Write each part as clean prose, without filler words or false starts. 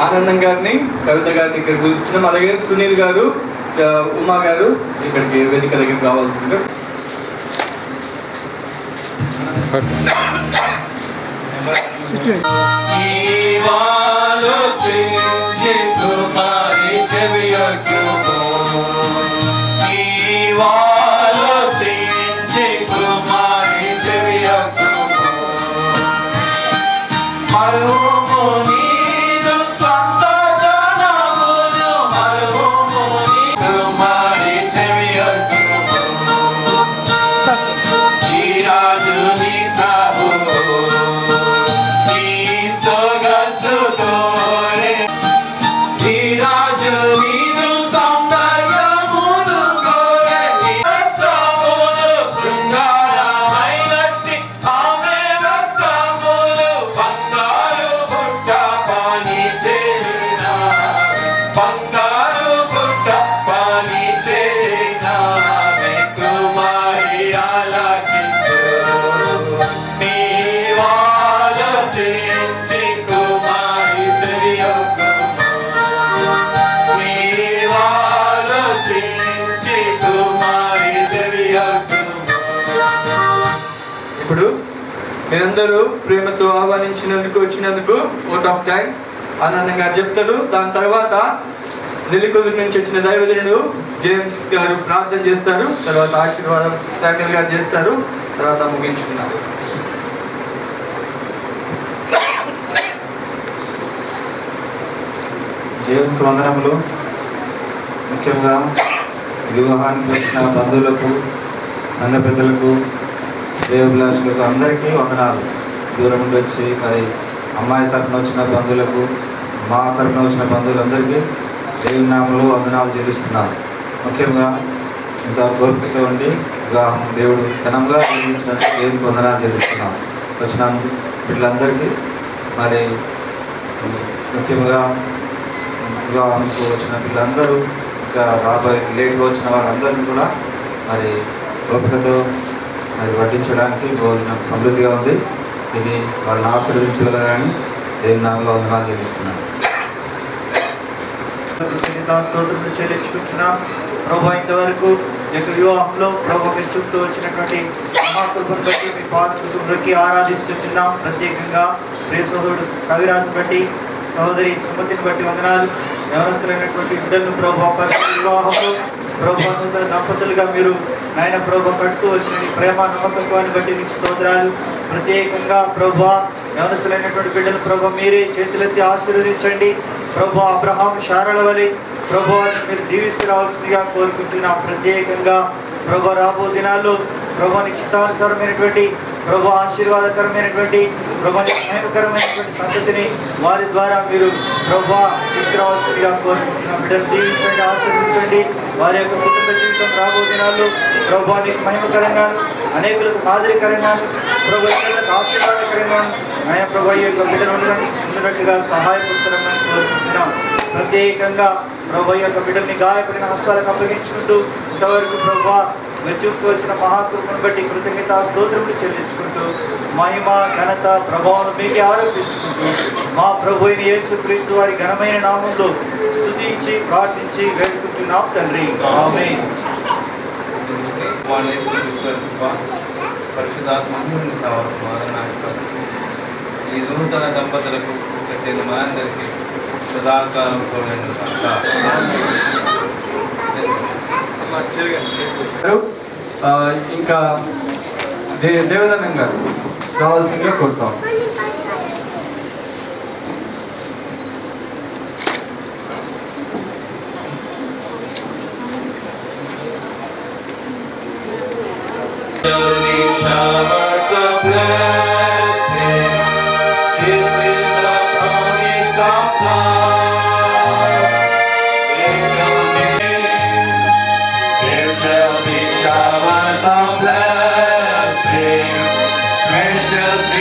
ఆనందం గారిని, కవిత గారిని ఇక్కడ పిలుస్తున్నాం. అలాగే సునీల్ గారు, ఉమా గారు ఇక్కడికి వేదిక దగ్గరికి రావాల్సిందిగా. ఇప్పుడు మీరందరూ ప్రేమతో ఆహ్వానించినందుకు, వచ్చినందుకు ఓట్ ఆఫ్ థ్యాంక్స్ ఆనందం గారు చెప్తారు. దాని తర్వాత నెల్లికొందూరు నుంచి వచ్చిన దైవజనుడు జేమ్స్ గారు ప్రార్థన చేస్తారు. తర్వాత ఆశీర్వాదం శామ్యుల్ గారు చేస్తారు. తర్వాత ముగించుకున్నారు. దేవునికి వందనములు. ముఖ్యంగా వివాహానికి వచ్చిన బంధువులకు, సంఘ పెద్దలకు, శ్రేయోభిలాషులకు అందరికీ వందనాలు. దూరం నుండి వచ్చి మరి అమ్మాయి తరఫున వచ్చిన బంధువులకు, మా తరఫున వచ్చిన బంధువులందరికీ దేవుని నామములో వందనాలు చెల్లిస్తున్నాను. ముఖ్యంగా ఇంకా కోరికతో ఉండి వివాహం దేవుడు ఘనంగా జీవించినట్టు దేవునికి వందనాలు చెల్లిస్తున్నాను. వచ్చిన వీళ్ళందరికీ మరి ముఖ్యంగా వివాహానికి వచ్చిన వీళ్ళందరూ, ఇంకా రాబోయే లేట్గా వచ్చిన వారందరినీ కూడా మరి ఓపికతో మరి వడ్డించడానికి భోజనం సమృద్ధిగా ఉంది. ఇది వాళ్ళని ఆశీర్వదించగలరని దేవుని నామములో వందనాలు చెల్లిస్తున్నాను. చెల్లించుకుంటున్నాం ప్రభు. ఇంతవరకు వివాహంలో ప్రభు మీ చుట్టూ వచ్చినటువంటి మహాకృపను బట్టి మీ పాదకి ఆరాధిస్తున్నాం. ప్రత్యేకంగా ప్రియ సోదరుడు కవిరాజును బట్టి, సహోదరి సుమతిని బట్టి వందనాలు. యవనస్తులైనటువంటి బిడ్డలను ప్రభు వివాహంలో ప్రభు దంపతులుగా మీరు నాయన ప్రభు కడుతూ వచ్చిన ప్రేమ నమ్మకత్వాన్ని బట్టి మీకు స్తోత్రాలు. ప్రత్యేకంగా ప్రభు యవనస్తులైనటువంటి బిడ్డలు ప్రభు మీరే చేతులెత్తి ఆశీర్వదించండి. ప్రభు అబ్రహాం శారల వలె ప్రభు మీరు దీవిస్తూ రావాల్సిందిగా కోరుకుంటున్నాం. ప్రత్యేకంగా ప్రభు రాబో దినాల్లో ప్రభు చిత్తానుసారమైనటువంటి ప్రభు ఆశీర్వాదకరమైనటువంటి ప్రభు భయంకరమైనటువంటి సంగతిని వారి ద్వారా మీరు ప్రభు తీసుకురావాల్సిందిగా కోరుకుంటున్నాం. బిడ్డలు దీవించండి, ఆశీర్వదించండి. వారి యొక్క కుటుంబ జీవితం రాబో దినాల్లో ప్రభు నీకు మహిమకరంగాను, అనేకులకు మాదిరికరంగాను, ప్రభు ఇతరులకు ఆశీర్వాదకరంగాను ఆయన ప్రభు యొక్క బిడ్డలు ఉన్నట్టుగా సహాయపడుతున్నామని కోరుకుంటున్నాం. ప్రత్యేకంగా ప్రభు యొక్క బిడ్డల్ని గాయపడిన హస్తాలకు అప్పగించుకుంటూ ఇంతవరకు ప్రభు మీరు చూపుతూ వచ్చిన మహాకృపను బట్టి కృతజ్ఞత స్తోత్రములు చెల్లించుకుంటూ మహిమ ఘనత ప్రభావం మీకే ఆరోపించుకుంటూ మా ప్రభు అయిన యేసుక్రీస్తు వారి ఘనమైన నామంలో స్తుతించి ప్రార్థించి వేడుకుంటున్నాం తండ్రి. ఆమేన్. ఈ నూతన దంపతులకు మనందరికీ సదాకాలం ఇంకా దేవదన్నం గారు కావాల్సిందిగా కోరుతాం. Precious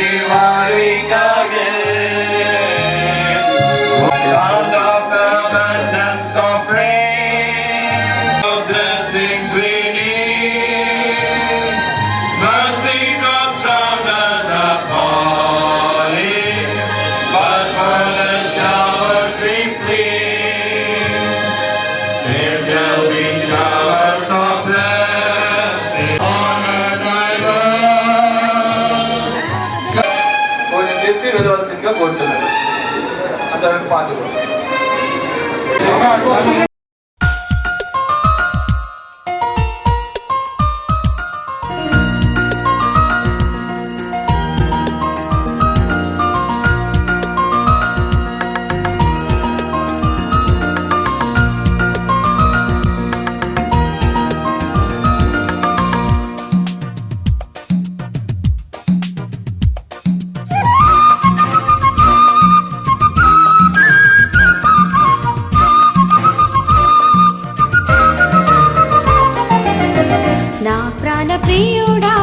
మనస్ఫూర్తిగా కోరుతున్నాను. అంతవరకు పాటలు ప్రియుడా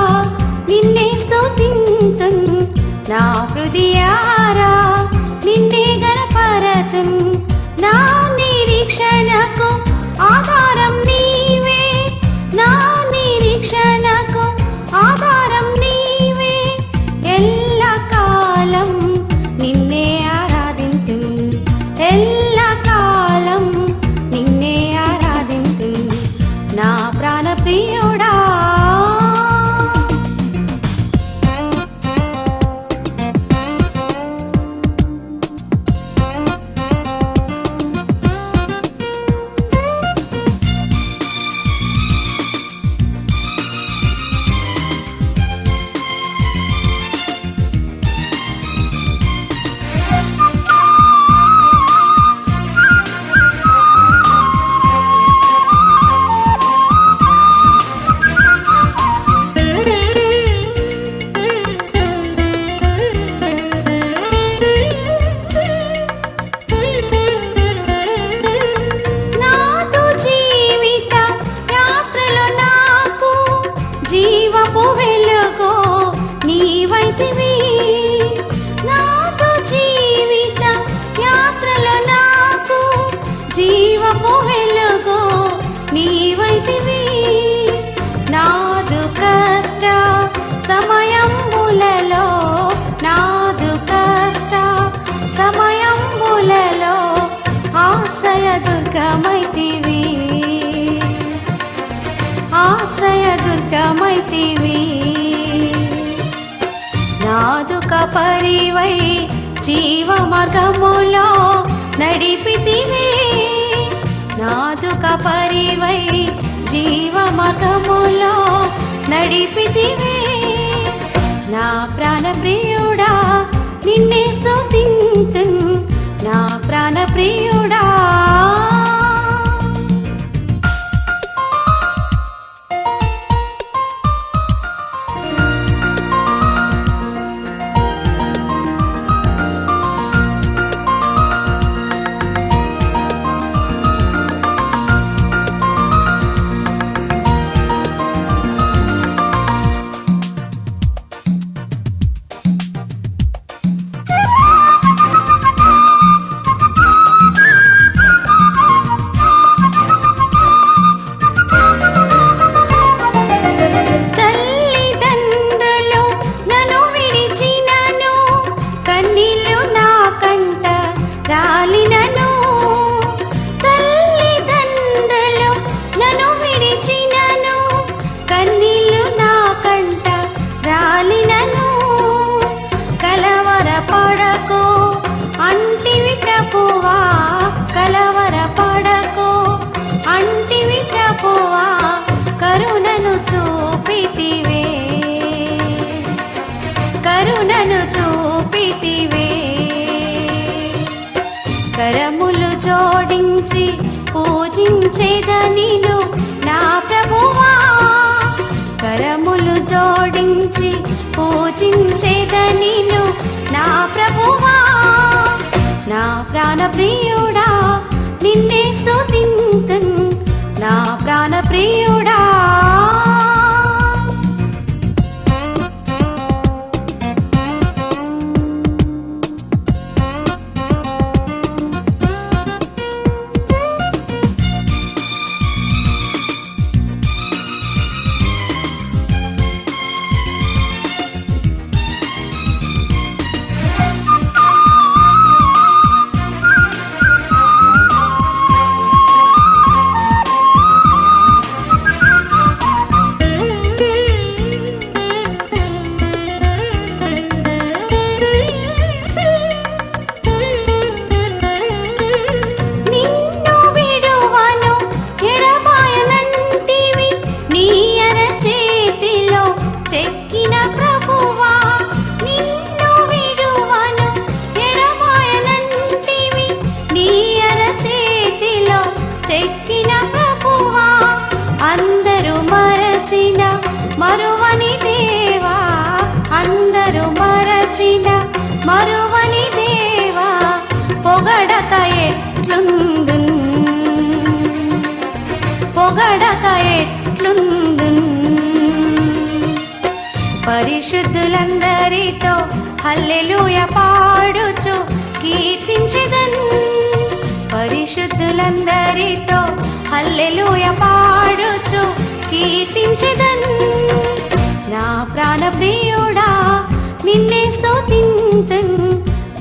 నిన్నే స్తుతింతున్ నా హృదయారా నిన్నే గణపరతున్ నా నిరీక్షణకు ఆధారం నీవే నా నిరీక్షణకు ఆధారం నీవే ఎల్లకాలం నిన్నే ఆరాధింతున్ ఎల్లకాలం నిన్నే ఆరాధింతున్ నా ప్రాణ ప్రియుడా జీవపు వెలుగో నీవైతివి నాతో జీవిత యాత్రలో నాకు జీవపు వెలుగో నీవైతివి నాదు కష్ట సమయములలో నాదు కష్ట సమయములలో ఆశ్రయ దుర్గమైతివి ఆశ్రయ దుర్గమైతివి నాదుక పరివై జీవ మార్గములో నడిపితివి నాదుక పరివై జీవ మార్గములో నడిపితివి నా ప్రాణ ప్రియుడా నిన్నే స్తుతింతున్ నా ప్రాణ ప్రియుడా కరుణను చూపితివే కరములు జోడించి పూజించేదనిను నా ప్రభువా కరములు జోడించి పూజించేదనిను నా ప్రభువా నా ప్రాణ ప్రియుడా నిన్నే స్తుతింతున్ నా ప్రాణ ప్రియుడా పొగడక ఎట్లుందున్ పొగడక ఎట్లుందున్ పరిశుద్ధులందరితో హల్లెలూయా పాడుచు కీర్తించెదన్ పరిశుద్ధులందరితో హల్లెలూయా పాడుచు కీర్తించెదన్ నా ప్రాణ ప్రియుడా నిన్నే స్తుతింతున్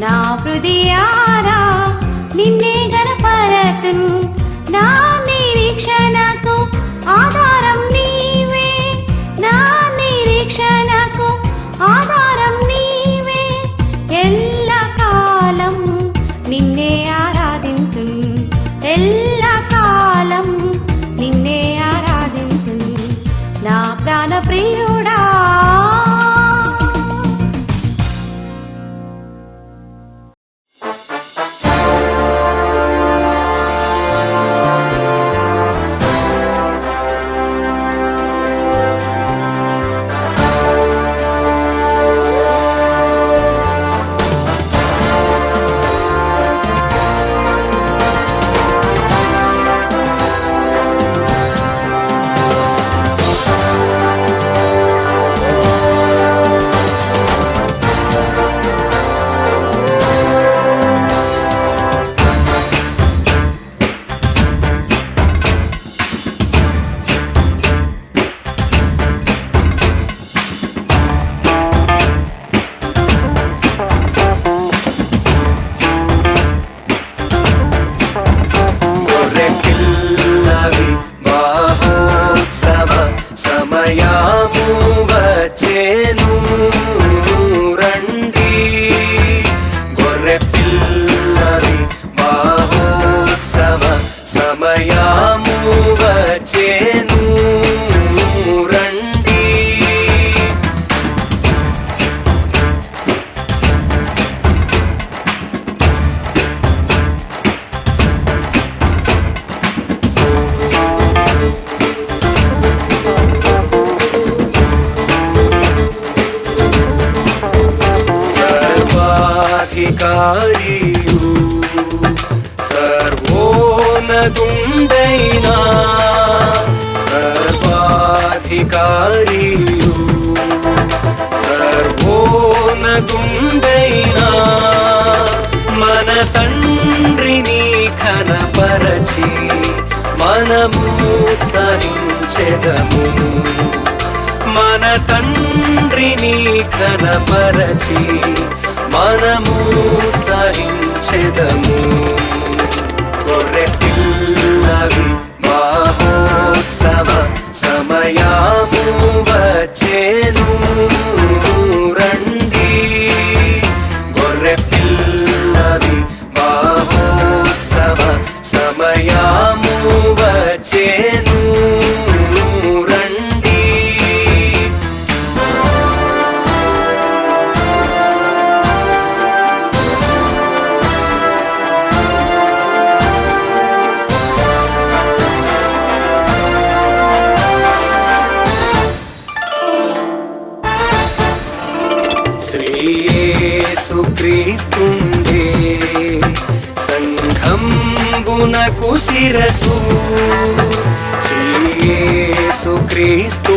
నా హృదయారా నిన్నే గణపరతున్ నా నిరీక్షణకు ఆధారం నీవే నా నిరీక్షణకు ఆధారం నీవే ఎల్లకాలం నిన్నే ఆరాధింతున్ ఎల్లకాలం నిన్నే ఆరాధింతున్ నా ప్రాణ ప్రియుడా సర్వోన్నతుండైనా సర్వాధికారియు సర్వోన్నతుండైనా మన తండ్రిని ఘనపరచి మనము ఉత్సహించెదము మన తండ్రిని ఘనపరచి మనము సహించెదము గొర్రె పిల్లవి మహోత్సవ సమయము వచ్చెను రండి గొర్రె పిల్లవి మహోత్సవ సమయము వచ్చెను రండి యేసుక్రీస్తుండే సంఘంబునకు శిరసు యేసుక్రీస్తు